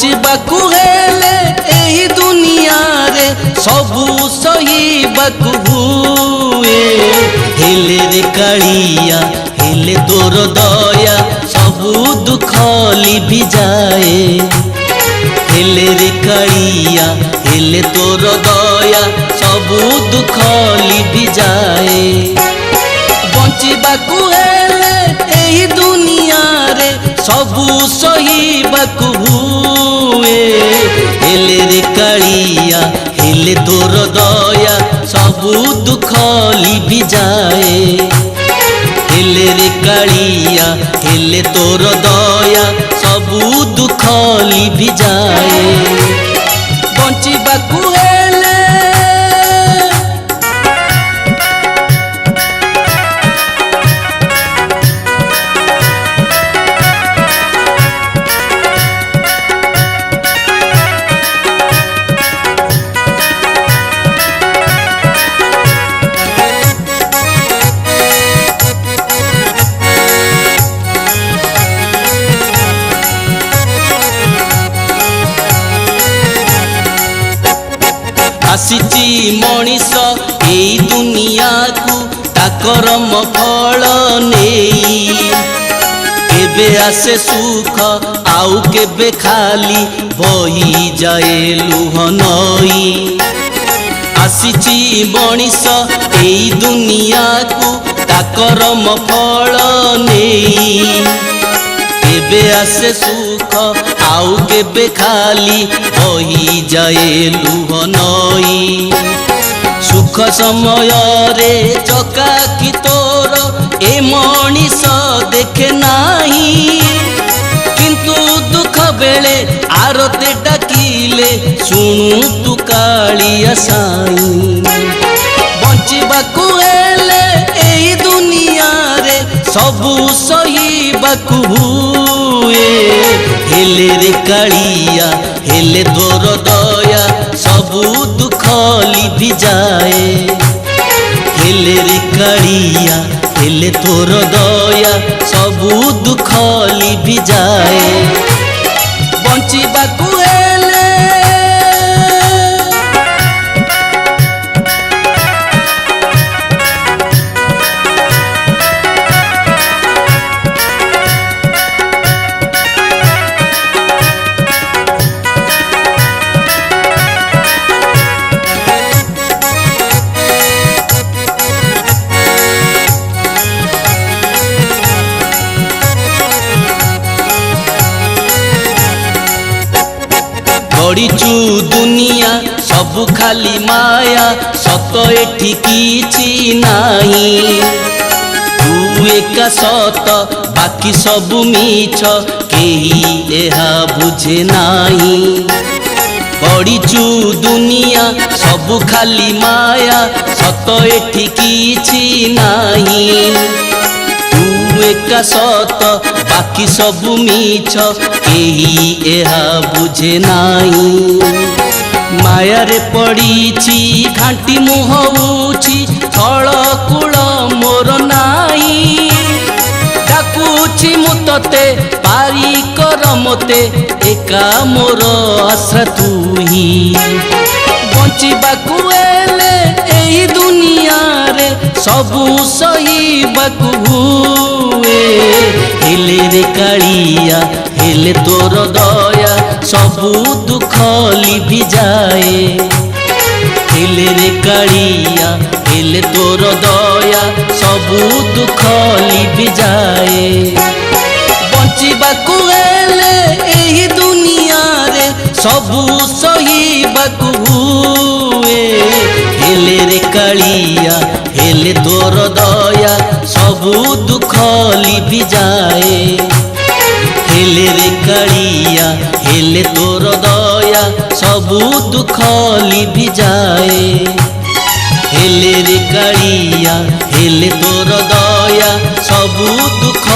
बंचबाकू हेले एही दुनिया रे सबू सहीबाकू हुए। हेले रे कालिया हेले तोर दया सबू दुख लिभि जाए। हेले रे कालिया हेले तोर दया सबू दुख लिभि जाए। बंचबाकू हेले एही दुनिया रे सबू सहीबाकू हुए। हेले रे कालिया हेले तोर दया सबू दुख लिभि जाए। हेले रे कालिया हेले तोर दया सबू दुख लिभि जाए। बंचबाकू हेले आसीची मनीष एई दुनिया को ता कर्म फल नेई। केबे आसे सुख आउ केबे खाली बही जाए लुह नई। आसीची मनीष एई दुनिया को ता कर्म फल नेई। केबे आसे सुख आउ केबे खाली बही जाए लुह नई। सुख समय रे चकाकी तोर ए मनीष देखे नाही। किंतु दुख बेले आरते डाकिले सुनु तू कालिया साई। बंचबाकू हेले एही दुनिया रे सबू सहीबाकू हुए। हेले रे कालिया हेले तोर दया सबू दुख लिभि जाए। हेले रे कालिया हेले तोर दया सबू दुख लिभि जाए। बंचबाकू हेले गड़ीचु दुनिया सबु खाली माया सत एठी किछि नाही। तू एका सत बाकी सबु मीछ केही एहा बुझे नाही। गड़ीचु दुनिया सबु खाली माया सत एठी किछि नाही। तू एका सत बाकी सबु मीछ केही एहा बुझे नाही। माया रे पड़ीछि घांटी मुहउछि थल कूल मोर नाही। डाकुछि मु तते पारी कर मते एका मोर आश्रा तुही। बंचबाकू हेले एही दुनिया रे सबू सहीबाकू हुए। हेले रे कालिया हेले तोर दया सबू दुख लिभि जाए। हेले रे कालिया हेले तोर दया सबू दुख लिभि जाए। बंचबाकू हेले एही दुनिया रे सबू सहीबाकू हुए। हेले रे कालिया हेले तोर दया सबू दुख लिभि जाए। हेले रे कालिया हेले तोर दया सबू दुख लिभि जाए। हेले रे कालिया हेले तोर दया सबू दुख